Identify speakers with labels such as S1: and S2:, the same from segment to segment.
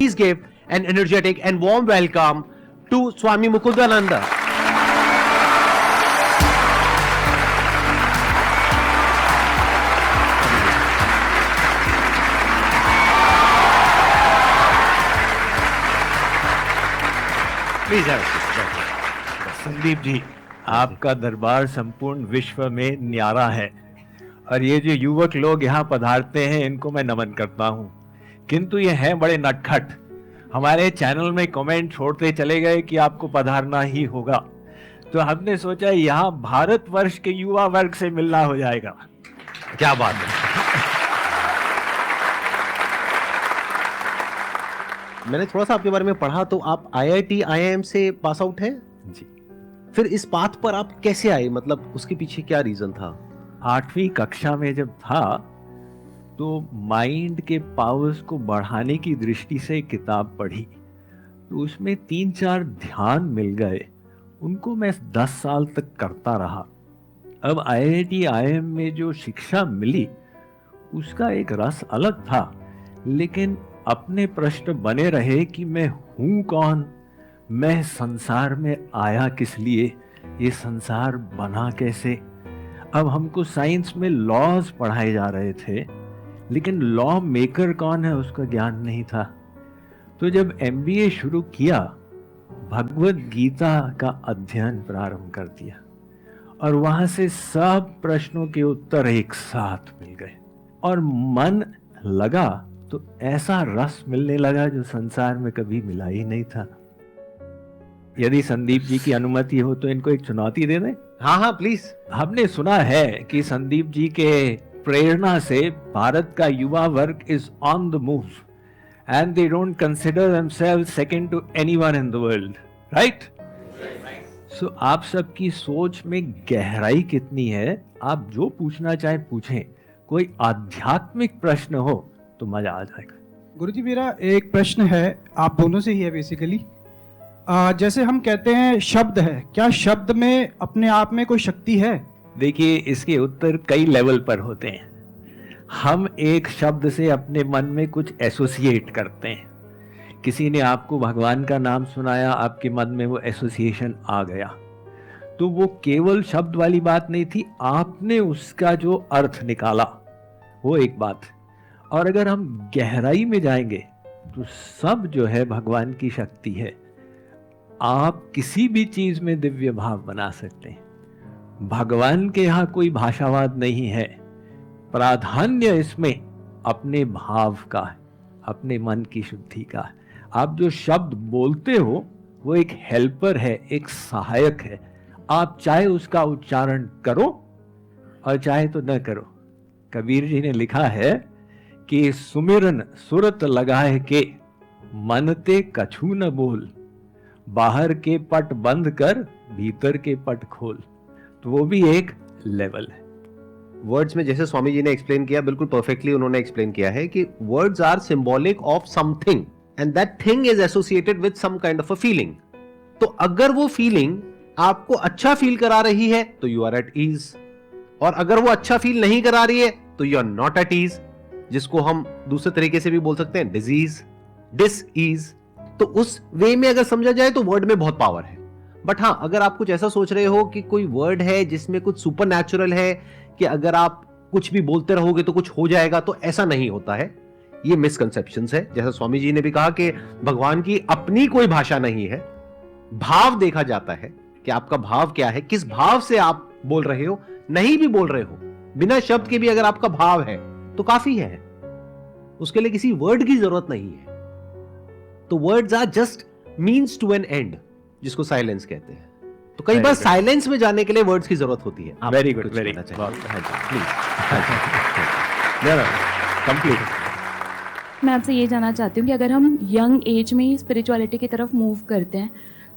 S1: Please give an energetic and warm welcome to Swami Mukundananda. Please have a seat.
S2: Sandeep ji, आपका दरबार संपूर्ण विश्व में न्यारा है और ये जो युवक लोग यहाँ पधारते हैं इनको मैं नमन करता हूँ, किंतु ये हैं बड़े नटखट। हमारे चैनल में कमेंट छोड़ते चले गए कि आपको पधारना ही होगा, तो हमने सोचा यहाँ भारतवर्ष के युवा वर्ग से मिलना हो जाएगा।
S1: क्या बात है। मैंने थोड़ा सा आपके बारे में पढ़ा तो आप IIT IIM से पास आउट हैं
S2: जी।
S1: फिर इस पाथ पर आप कैसे आए, मतलब उसके पीछे क्या रीजन था?
S2: 8वीं कक्षा में जब था तो माइंड के पावर्स को बढ़ाने की दृष्टि से एक किताब पढ़ी, तो उसमें 3-4 ध्यान मिल गए। उनको मैं 10 साल तक करता रहा। अब IIT IIM में जो शिक्षा मिली उसका एक रस अलग था, लेकिन अपने प्रश्न बने रहे कि मैं हूं कौन, मैं संसार में आया किस लिए, ये संसार बना कैसे। अब हमको साइंस में लॉज पढ़ाए जा रहे थे, लेकिन लॉ मेकर कौन है उसका ज्ञान नहीं था। तो जब MBA शुरू किया, भगवत गीता का अध्ययन प्रारंभ कर दिया और वहां से सब प्रश्नों के उत्तर एक साथ मिल गए और मन लगा तो ऐसा रस मिलने लगा जो संसार में कभी मिला ही नहीं था। यदि संदीप जी की अनुमति हो तो इनको एक चुनौती दे दें।
S1: हाँ हाँ प्लीज।
S2: हमने सुना है कि संदीप जी के प्रेरणा से भारत का युवा वर्ग is on the move and they don't consider themselves second to anyone in the world, right? So आप सबकी सोच में गहराई कितनी है? आप जो पूछना चाहे पूछें। कोई आध्यात्मिक प्रश्न हो तो मजा आ जाएगा।
S3: गुरुजी, मेरा एक प्रश्न है, आप दोनों से ही है बेसिकली। जैसे हम कहते हैं शब्द है, क्या शब्द में अपने आप में कोई शक्ति है?
S2: देखिए, इसके उत्तर कई लेवल पर होते हैं। हम एक शब्द से अपने मन में कुछ एसोसिएट करते हैं। किसी ने आपको भगवान का नाम सुनाया, आपके मन में वो एसोसिएशन आ गया, तो वो केवल शब्द वाली बात नहीं थी, आपने उसका जो अर्थ निकाला वो एक बात। और अगर हम गहराई में जाएंगे तो सब जो है भगवान की शक्ति है। आप किसी भी चीज में दिव्य भाव बना सकते हैं। भगवान के यहाँ कोई भाषावाद नहीं है। प्राधान्य इसमें अपने भाव का है, अपने मन की शुद्धि का है। आप जो शब्द बोलते हो वो एक हेल्पर है, एक सहायक है। आप चाहे उसका उच्चारण करो और चाहे तो न करो। कबीर जी ने लिखा है कि सुमिरन सुरत लगाए के, मन ते कछु न बोल, बाहर के पट बंद कर भीतर के पट खोल। तो वो भी एक लेवल है।
S1: वर्ड्स में जैसे स्वामी जी ने एक्सप्लेन किया, बिल्कुल परफेक्टली उन्होंने एक्सप्लेन किया है कि words are symbolic of something and that thing is associated with some kind of a feeling. तो अगर वो फीलिंग आपको अच्छा फील करा रही है तो यू आर एट ईज, और अगर वो अच्छा फील नहीं करा रही है तो you are not at ease, जिसको हम दूसरे तरीके से भी बोल सकते हैं डिजीज, डिस ईज। तो उस वे में अगर समझा जाए तो वर्ड में बहुत पावर है। बट हाँ, अगर आप कुछ ऐसा सोच रहे हो कि कोई वर्ड है जिसमें कुछ सुपर नेचुरल है कि अगर आप कुछ भी बोलते रहोगे तो कुछ हो जाएगा, तो ऐसा नहीं होता है। ये मिसकंसेप्शंस है। जैसा स्वामी जी ने भी कहा कि भगवान की अपनी कोई भाषा नहीं है। भाव देखा जाता है कि आपका भाव क्या है, किस भाव से आप बोल रहे हो। नहीं भी बोल रहे हो, बिना शब्द के भी अगर आपका भाव है तो काफी है। उसके लिए किसी वर्ड की जरूरत नहीं है। तो words are just means to an end, जिसको साइलेंस कहते हैं। तो कई बार साइलेंस में जाने के लिए वर्ड्स की जरूरत होती है।
S2: Very good, very complete.
S4: मैं आपसे ये जानना चाहती हूँ कि अगर हम यंग एज में ही स्पिरिचुअलिटी की तरफ मूव करते हैं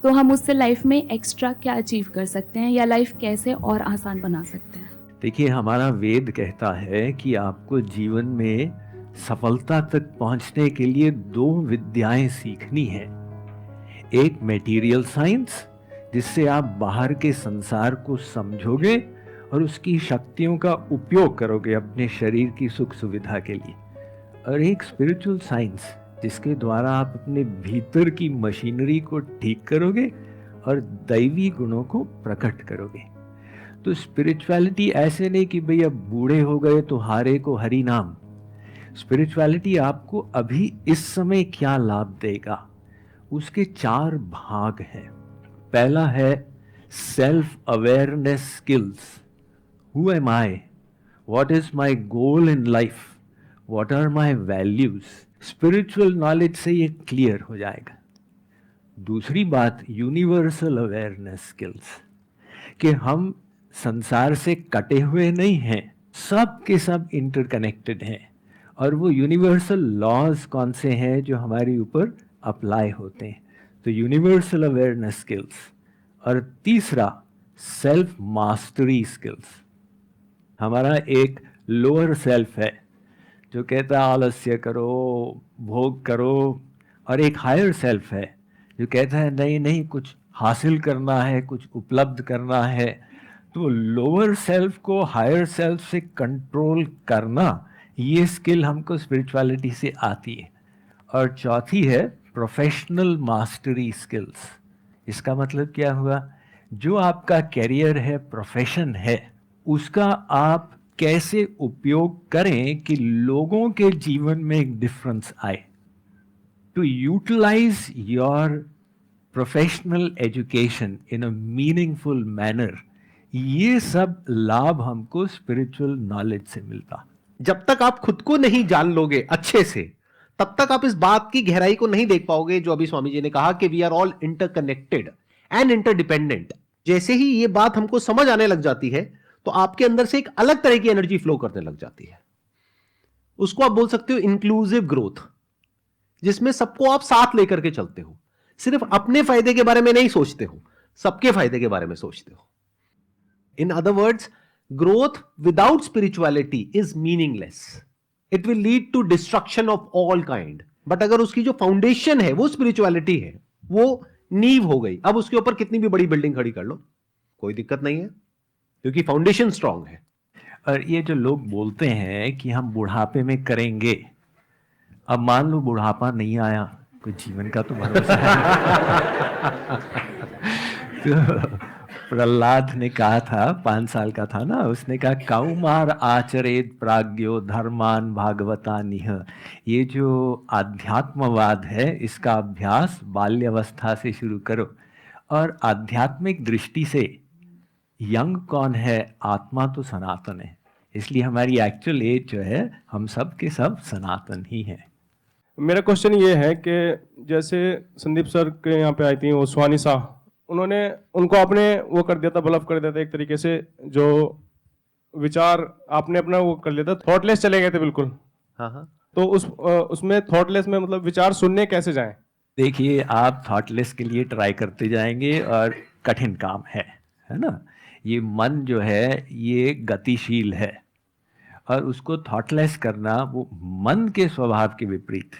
S4: तो हम उससे लाइफ में एक्स्ट्रा क्या अचीव कर सकते हैं, या लाइफ कैसे और आसान बना सकते हैं?
S2: देखिए, हमारा वेद कहता है कि आपको जीवन में सफलता तक पहुंचने के लिए 2 विद्याएं सीखनी है। एक मटेरियल साइंस, जिससे आप बाहर के संसार को समझोगे और उसकी शक्तियों का उपयोग करोगे अपने शरीर की सुख सुविधा के लिए, और एक स्पिरिचुअल साइंस जिसके द्वारा आप अपने भीतर की मशीनरी को ठीक करोगे और दैवी गुणों को प्रकट करोगे। तो स्पिरिचुअलिटी ऐसे नहीं कि भाई अब बूढ़े हो गए तो हारे को हरि नाम। स्पिरिचुअलिटी आपको अभी इस समय क्या लाभ देगा, उसके 4 भाग हैं। पहला है self awareness skills. Who am I, what is my goal in life, what are my values. Spiritual knowledge से ये क्लियर हो जाएगा। दूसरी बात यूनिवर्सल अवेयरनेस स्किल्स, कि हम संसार से कटे हुए नहीं हैं, सब के सब इंटरकनेक्टेड हैं, और वो यूनिवर्सल लॉज कौन से हैं जो हमारे ऊपर अप्लाई होते हैं। तो यूनिवर्सल अवेयरनेस स्किल्स। और तीसरा सेल्फ मास्टरी स्किल्स। हमारा एक लोअर सेल्फ है जो कहता है आलस्य करो, भोग करो, और एक हायर सेल्फ है जो कहता है नहीं नहीं, कुछ हासिल करना है, कुछ उपलब्ध करना है। तो लोअर सेल्फ को हायर सेल्फ से कंट्रोल करना, ये स्किल हमको स्पिरिचुअलिटी से आती है। और चौथी है प्रोफेशनल मास्टरी स्किल्स। इसका मतलब क्या हुआ, जो आपका कैरियर है, प्रोफेशन है, उसका आप कैसे उपयोग करें कि लोगों के जीवन में एक डिफरेंस आए। To utilize your professional education in a meaningful manner, ये सब लाभ हमको स्पिरिचुअल नॉलेज से मिलता।
S1: जब तक आप खुद को नहीं जान लोगे अच्छे से, तब तक आप इस बात की गहराई को नहीं देख पाओगे जो अभी स्वामी जी ने कहा कि we are all interconnected and interdependent. जैसे ही ये बात हमको समझ आने लग जाती है तो आपके अंदर से एक अलग तरह की एनर्जी फ्लो करने लग जाती है। उसको आप बोल सकते हो इंक्लूसिव ग्रोथ, जिसमें सबको आप साथ लेकर के चलते हो, सिर्फ अपने फायदे के बारे में नहीं सोचते हो, सबके फायदे के बारे में सोचते हो। In other words, growth without spirituality is meaningless. It will lead to destruction of all kind. But अगर उसकी जो फाउंडेशन है वो स्पिरिचुअलिटी है, वो नींव हो गई, अब उसके ऊपर कितनी भी बड़ी बिल्डिंग खड़ी कर लो, कोई दिक्कत नहीं है, क्योंकि फाउंडेशन स्ट्रांग है।
S2: और ये जो लोग बोलते हैं कि हम बुढ़ापे में करेंगे, अब मान लो बुढ़ापा नहीं आया, कोई जीवन का तो भरोसा है। तो प्रहलाद ने कहा था, 5 साल का था ना, उसने कहा कौमार आचरेत प्राज्ञो धर्मान भागवतानिह। ये जो आध्यात्मवाद है, इसका अभ्यास बाल्यावस्था से शुरू करो। और आध्यात्मिक दृष्टि से यंग कौन है, आत्मा तो सनातन है, इसलिए हमारी एक्चुअल एज जो है, हम सब के सब सनातन ही हैं।
S5: मेरा क्वेश्चन ये है कि जैसे संदीप सर के यहाँ पे आई थी वो स्वानी शाह, उन्होंने उनको आपने वो कर दिया था, ब्लफ कर दिया था एक तरीके से, जो विचार आपने अपना वो कर लिया था, थॉटलेस चले गए थे बिल्कुल।
S1: हाँ।
S5: तो उसमें थॉटलेस में मतलब विचार सुनने कैसे जाएं?
S2: देखिए, आप थॉटलेस के लिए ट्राई करते जाएंगे और कठिन काम है ना। ये मन जो है ये गतिशील है, और उसको थॉटलेस करना वो मन के स्वभाव के विपरीत,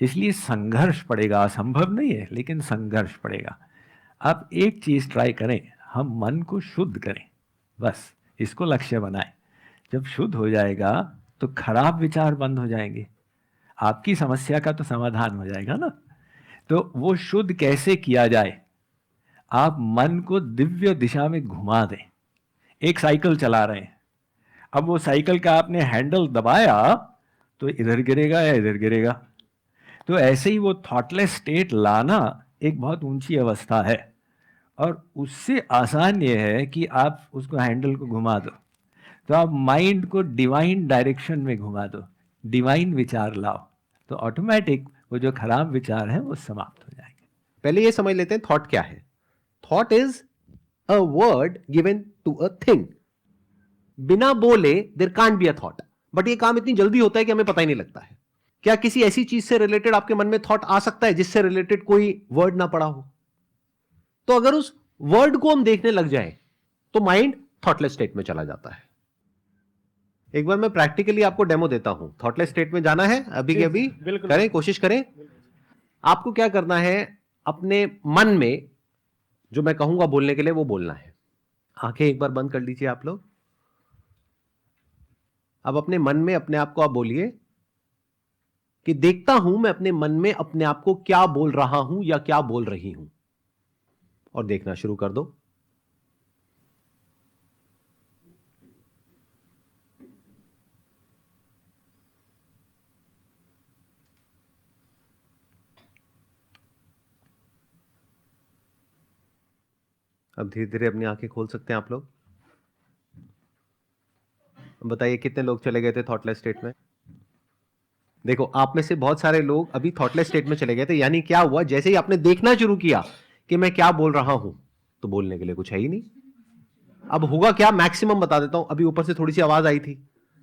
S2: इसलिए संघर्ष पड़ेगा। असंभव नहीं है, लेकिन संघर्ष पड़ेगा। आप एक चीज ट्राई करें, हम मन को शुद्ध करें, बस इसको लक्ष्य बनाएं। जब शुद्ध हो जाएगा तो खराब विचार बंद हो जाएंगे, आपकी समस्या का तो समाधान हो जाएगा ना। तो वो शुद्ध कैसे किया जाए, आप मन को दिव्य दिशा में घुमा दें। एक साइकिल चला रहे हैं, अब वो साइकिल का आपने हैंडल दबाया तो इधर गिरेगा या इधर गिरेगा। तो ऐसे ही वो थॉटलेस स्टेट लाना एक बहुत ऊंची अवस्था है, और उससे आसान ये है कि आप उसको हैंडल को घुमा दो, तो आप माइंड को डिवाइन डायरेक्शन में घुमा दो, डिवाइन विचार लाओ, तो ऑटोमेटिक वो जो खराब विचार है वो समाप्त हो जाएंगे।
S1: पहले ये समझ लेते हैं थॉट क्या है। Thought is a word given to a thing. बिना बोले there can't be a thought, but ये काम इतनी जल्दी होता है कि हमें पता ही नहीं लगता है। क्या किसी ऐसी चीज से रिलेटेड आपके मन में थॉट आ सकता है जिससे रिलेटेड कोई वर्ड ना पड़ा हो? तो अगर उस वर्ड को हम देखने लग जाए तो माइंड थॉटलेस स्टेट में चला जाता है। एक बार मैं प्रैक्टिकली आपको डेमो देता हूं। थॉटलेस स्टेट में जाना है अभी के अभी, करें, कोशिश करें। आपको क्या करना है, अपने मन में जो मैं कहूंगा बोलने के लिए वो बोलना है। आंखें एक बार बंद कर लीजिए आप लोग। अब अपने मन में अपने आप को आप बोलिए, कि देखता हूं मैं अपने मन में अपने आप को क्या बोल रहा हूं या क्या बोल रही हूं, और देखना शुरू कर दो। अब धीरे धीरे अपनी आंखें खोल सकते हैं आप लोग। बताइए कितने लोग चले गए थे थॉटलेस स्टेट में। देखो, आप में से बहुत सारे लोग अभी थॉटलेस स्टेट में चले गए थे। यानी क्या हुआ, जैसे ही आपने देखना शुरू किया कि मैं क्या बोल रहा हूं, तो बोलने के लिए कुछ है ही नहीं। अब होगा क्या, मैक्सिमम बता देता हूं। अभी ऊपर से थोड़ी सी आवाज आई थी,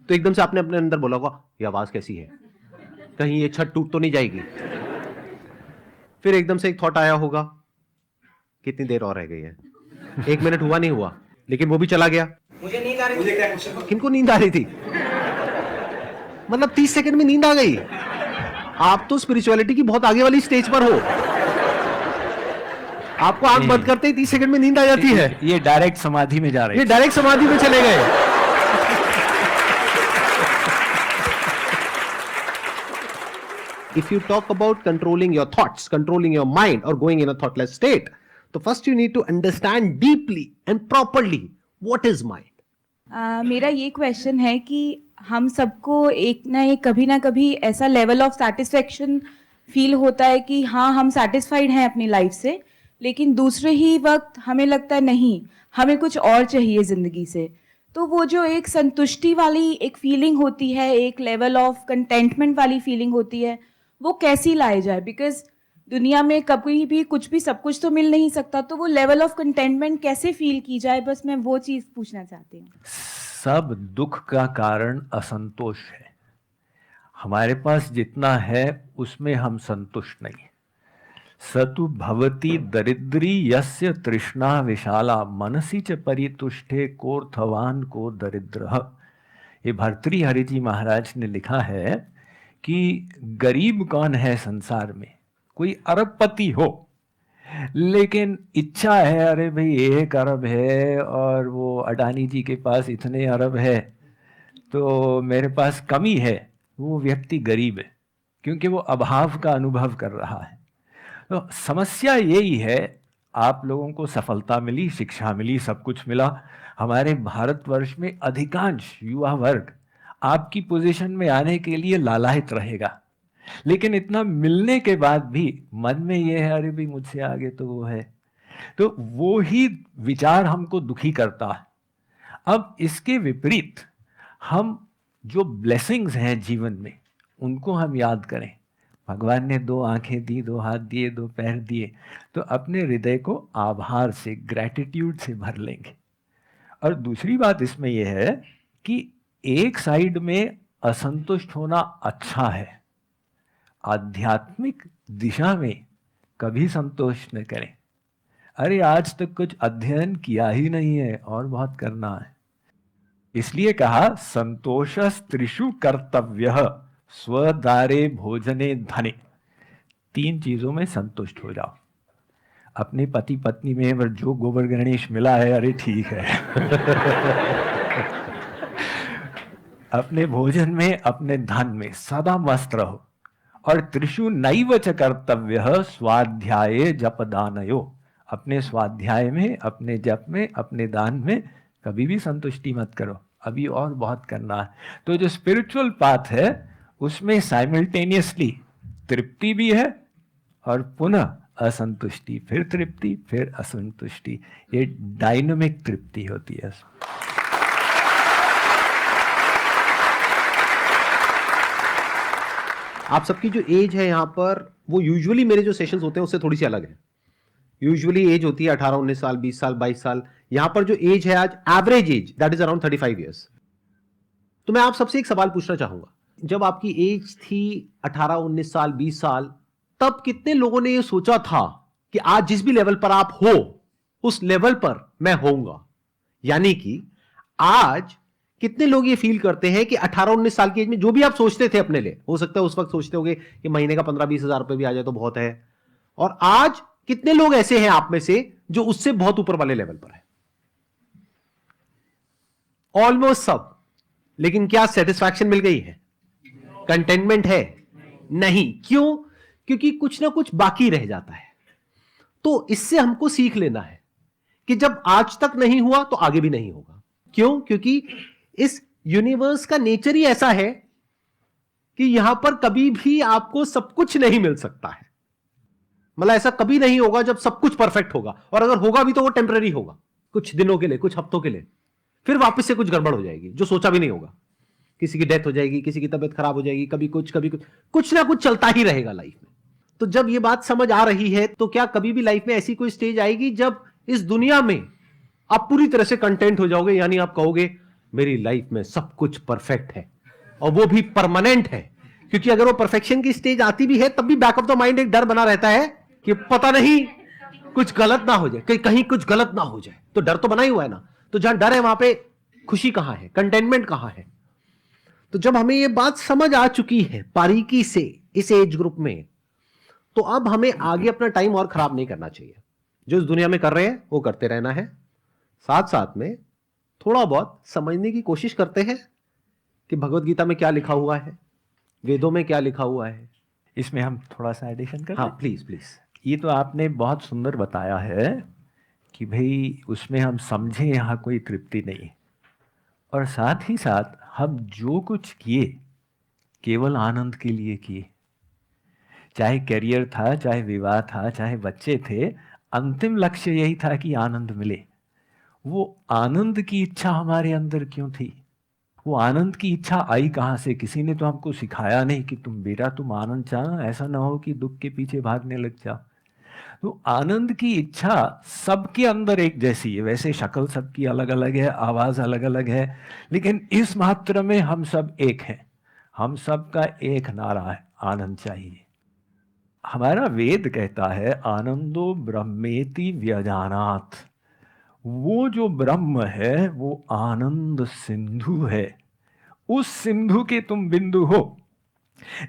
S1: तो एकदम से आपने अपने अंदर बोला होगा, ये आवाज कैसी है, कहीं ये छत टूट तो नहीं जाएगी। फिर एकदम से एक थॉट आया होगा, कितनी देर और रह गई है, 1 मिनट हुआ नहीं हुआ, लेकिन वो भी चला गया। मुझे नींद आ रही थी। किनको नींद आ रही थी? मतलब 30 सेकंड में नींद आ गई। आप तो स्पिरिचुअलिटी की बहुत आगे वाली स्टेज पर हो। आपको आंख बंद करते ही 30 सेकंड में नींद आ जाती है।
S2: ये डायरेक्ट समाधि में जा रहे
S1: ये डायरेक्ट समाधि में चले गए। If you talk about controlling your thoughts, controlling your mind, or going in a thoughtless state, so first you need to understand deeply and properly what is mind.
S6: मेरा ये क्वेश्चन है कि हम सबको एक कभी ना कभी ऐसा लेवल ऑफ सेटिस्फेक्शन फील होता है कि हाँ हम सेटिस्फाइड हैं अपनी लाइफ से, लेकिन दूसरे ही वक्त हमें लगता है नहीं, हमें कुछ और चाहिए ज़िंदगी से। तो वो जो एक संतुष्टि वाली एक फीलिंग होती है, एक लेवल ऑफ कंटेंटमेंट वाली फीलिंग होती है, वो कैसी लाई जाए? बिकॉज दुनिया में कभी भी कुछ भी सब कुछ तो मिल नहीं सकता, तो वो लेवल ऑफ कंटेंटमेंट कैसे फील की जाए, बस मैं वो चीज़ पूछना चाहती हूँ।
S2: सब दुख का कारण असंतोष है। हमारे पास जितना है उसमें हम संतुष्ट नहीं। सतु भवति दरिद्री यस्य तृष्णा विशाला मनसी च परितुष्टे कोर्थवान को दरिद्र। ये भर्तृहरि जी महाराज ने लिखा है कि गरीब कौन है संसार में? कोई अरबपति हो, लेकिन इच्छा है अरे भाई 1 अरब है और वो अडानी जी के पास इतने अरब है, तो मेरे पास कमी है। वो व्यक्ति गरीब है, क्योंकि वो अभाव का अनुभव कर रहा है। तो समस्या यही है, आप लोगों को सफलता मिली, शिक्षा मिली, सब कुछ मिला। हमारे भारतवर्ष में अधिकांश युवा वर्ग आपकी पोजीशन में आने के लिए लालायित रहेगा, लेकिन इतना मिलने के बाद भी मन में ये है अरे भाई मुझसे आगे तो वो है। तो वो ही विचार हमको दुखी करता है। अब इसके विपरीत हम जो ब्लेसिंग्स हैं जीवन में, उनको हम याद करें। भगवान ने 2 आंखें दी, 2 हाथ दिए, 2 पैर दिए, तो अपने हृदय को आभार से, ग्रैटिट्यूड से भर लेंगे। और दूसरी बात इसमें यह है कि एक साइड में असंतुष्ट होना अच्छा है, आध्यात्मिक दिशा में कभी संतोष न करें। अरे आज तक कुछ अध्ययन किया ही नहीं है और बहुत करना है। इसलिए कहा संतोषस्त्रिषु कर्तव्यः स्वदारे भोजने धने। 3 चीजों में संतुष्ट हो जाओ। अपने पति पत्नी में अगर जो गोबर गणेश मिला है, अरे ठीक है। अपने भोजन में, अपने धन में सदा मस्त रहो। और त्रिषु नैव च कर्तव्यः स्वाध्याये जपदानयो। अपने स्वाध्याय में, अपने जप में, अपने दान में कभी भी संतुष्टि मत करो, अभी और बहुत करना है। तो जो स्पिरिचुअल पाथ है उसमें साइमल्टेनियसली तृप्ति भी है और पुनः असंतुष्टि, फिर तृप्ति, फिर असंतुष्टि। ये डायनामिक तृप्ति होती है।
S1: आप सबकी जो एज है यहाँ पर, वो यूजुअली मेरे जो सेशंस होते हैं उससे थोड़ी सी अलग है। यूजुअली एज होती है 18, 19 साल, 20 साल, 22 साल। यहां पर जो एज है आज, average age, that is around 35 years. तो मैं आप सबसे एक सवाल पूछना चाहूंगा, जब आपकी एज थी 18, 19 साल, 20 साल, तब कितने लोगों ने यह सोचा था कि आज जिस भी लेवल पर आप हो, उस लेवल पर मैं होऊंगा? यानी कि आज कितने लोग ये फील करते हैं कि 18, 19 साल की एज में जो भी आप सोचते थे अपने लिए, हो सकता है उस वक्त सोचते होगे कि महीने का 15-20 हजार रुपए भी आ जाए तो बहुत है, और आज कितने लोग ऐसे हैं आप में से जो उससे बहुत ऊपर वाले लेवल पर है? ऑलमोस्ट सब। लेकिन क्या सेटिस्फैक्शन मिल गई है? कंटेनमेंट है? नहीं। क्यों? क्योंकि कुछ ना कुछ बाकी रह जाता है। तो इससे हमको सीख लेना है कि जब आज तक नहीं हुआ तो आगे भी नहीं होगा। क्यों? क्योंकि इस यूनिवर्स का नेचर ही ऐसा है कि यहां पर कभी भी आपको सब कुछ नहीं मिल सकता है। मतलब ऐसा कभी नहीं होगा जब सब कुछ परफेक्ट होगा, और अगर होगा भी तो वो टेम्पररी होगा, कुछ दिनों के लिए, कुछ हफ्तों के लिए, फिर वापस से कुछ गड़बड़ हो जाएगी जो सोचा भी नहीं होगा। किसी की डेथ हो जाएगी, किसी की तबीयत खराब हो जाएगी, कभी कुछ कुछ ना कुछ चलता ही रहेगा लाइफ में। तो जब ये बात समझ आ रही है तो क्या कभी भी लाइफ में ऐसी कोई स्टेज आएगी जब इस दुनिया में आप पूरी तरह से कंटेंट हो जाओगे, यानी आप कहोगे मेरी लाइफ में सब कुछ परफेक्ट है और वो भी परमानेंट है? क्योंकि अगर वो परफेक्शन की स्टेज आती भी है तब भी बैक ऑफ द माइंड एक डर बना रहता है कि पता नहीं कुछ गलत ना हो जाए, कहीं कुछ गलत ना हो जाए। तो डर तो बना ही हुआ है ना। तो जहां डर है वहां पे खुशी कहां है, कंटेनमेंट कहां है? तो जब हमें ये बात समझ आ चुकी है बारीकी से इस एज ग्रुप में, तो अब हमें आगे अपना टाइम और खराब नहीं करना चाहिए। जो इस दुनिया में कर रहे हैं वो करते रहना है, साथ साथ में थोड़ा बहुत समझने की कोशिश करते हैं कि भगवत गीता में क्या लिखा हुआ है, वेदों में क्या लिखा हुआ है।
S2: इसमें हम थोड़ा सा एडिशन करें?
S1: हाँ प्लीज प्लीज।
S2: ये तो आपने बहुत सुंदर बताया है कि भाई उसमें हम समझे यहाँ कोई तृप्ति नहीं, और साथ ही साथ हम जो कुछ किए केवल आनंद के लिए किए। चाहे करियर था, चाहे विवाह था, चाहे बच्चे थे, अंतिम लक्ष्य यही था कि आनंद मिले। वो आनंद की इच्छा हमारे अंदर क्यों थी? वो आनंद की इच्छा आई कहाँ से? किसी ने तो हमको सिखाया नहीं कि तुम आनंद चाहना, ऐसा ना हो कि दुख के पीछे भागने लग जाओ। तो आनंद की इच्छा सबके अंदर एक जैसी है। वैसे शक्ल सबकी अलग अलग है, आवाज अलग अलग है, लेकिन इस मात्र में हम सब एक हैं। हम सब का एक नारा है, आनंद चाहिए। हमारा वेद कहता है आनंदो ब्रह्मेति व्यजानात। वो जो ब्रह्म है वो आनंद सिंधु है। उस सिंधु के तुम बिंदु हो।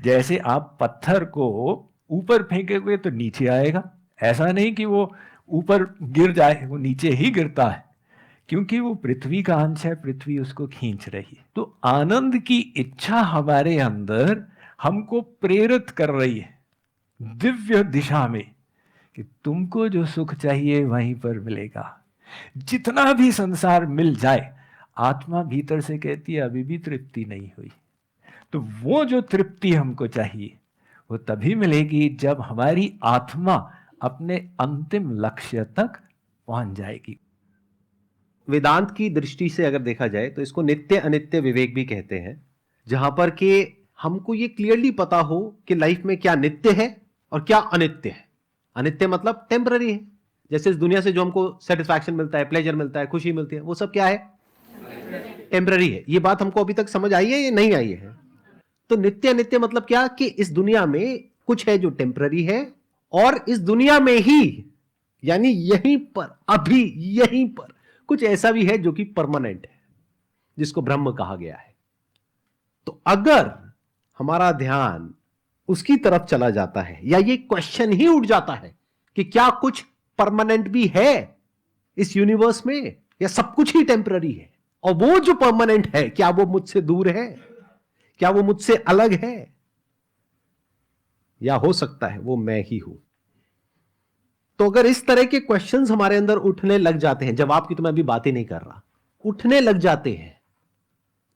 S2: जैसे आप पत्थर को ऊपर फेंकोगे तो नीचे आएगा, ऐसा नहीं कि वो ऊपर गिर जाए, वो नीचे ही गिरता है, क्योंकि वो पृथ्वी का अंश है, पृथ्वी उसको खींच रही है। तो आनंद की इच्छा हमारे अंदर हमको प्रेरित कर रही है दिव्य दिशा में कि तुमको जो सुख चाहिए वहीं पर मिलेगा। जितना भी संसार मिल जाए, आत्मा भीतर से कहती है अभी भी तृप्ति नहीं हुई। तो वो जो तृप्ति हमको चाहिए वो तभी मिलेगी जब हमारी आत्मा अपने अंतिम लक्ष्य तक पहुंच जाएगी।
S1: वेदांत की दृष्टि से अगर देखा जाए तो इसको नित्य अनित्य विवेक भी कहते हैं, जहां पर कि हमको ये क्लियरली पता हो कि लाइफ में क्या नित्य है और क्या अनित्य है। अनित्य मतलब टेम्पररी है। जैसे इस दुनिया से जो हमको सेटिस्फैक्शन मिलता है, प्लेजर मिलता है, खुशी मिलती है, वो सब क्या है? टेम्पररी है। ये बात हमको अभी तक समझ आई है या नहीं आई है? तो नित्य अनित्य मतलब क्या कि इस दुनिया में कुछ है जो टेम्पररी है, और इस दुनिया में ही, यानी यहीं पर, अभी यहीं पर कुछ ऐसा भी है जो कि परमानेंट है, जिसको ब्रह्म कहा गया है। तो अगर हमारा ध्यान उसकी तरफ चला जाता है, या ये क्वेश्चन ही उठ जाता है कि क्या कुछ परमानेंट भी है इस यूनिवर्स में, या सब कुछ ही टेम्पररी है, और वो जो परमानेंट है क्या वो मुझसे दूर है, क्या वो मुझसे अलग है, या हो सकता है वो मैं ही हूं। तो अगर इस तरह के क्वेश्चंस हमारे अंदर उठने लग जाते हैं, जवाब की तो मैं अभी बात ही नहीं कर रहा, उठने लग जाते हैं,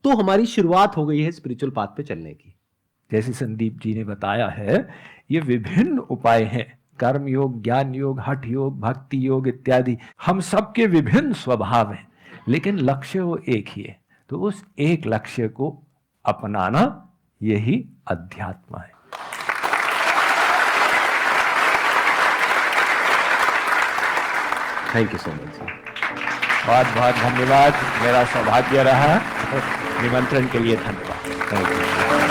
S1: तो हमारी शुरुआत हो गई है स्पिरिचुअल पाथ पे चलने की।
S2: जैसे संदीप जी ने बताया है, ये विभिन्न उपाय हैं, कर्म योग, ज्ञान योग, हठ योग, भक्ति योग इत्यादि। हम सबके विभिन्न स्वभाव हैं, लेकिन लक्ष्य वो एक ही है। तो उस एक लक्ष्य को अपनाना यही अध्यात्म है।
S1: Thank you so much.
S2: बहुत बहुत धन्यवाद। मेरा सौभाग्य रहा। निमंत्रण के लिए धन्यवाद।
S1: Thank you.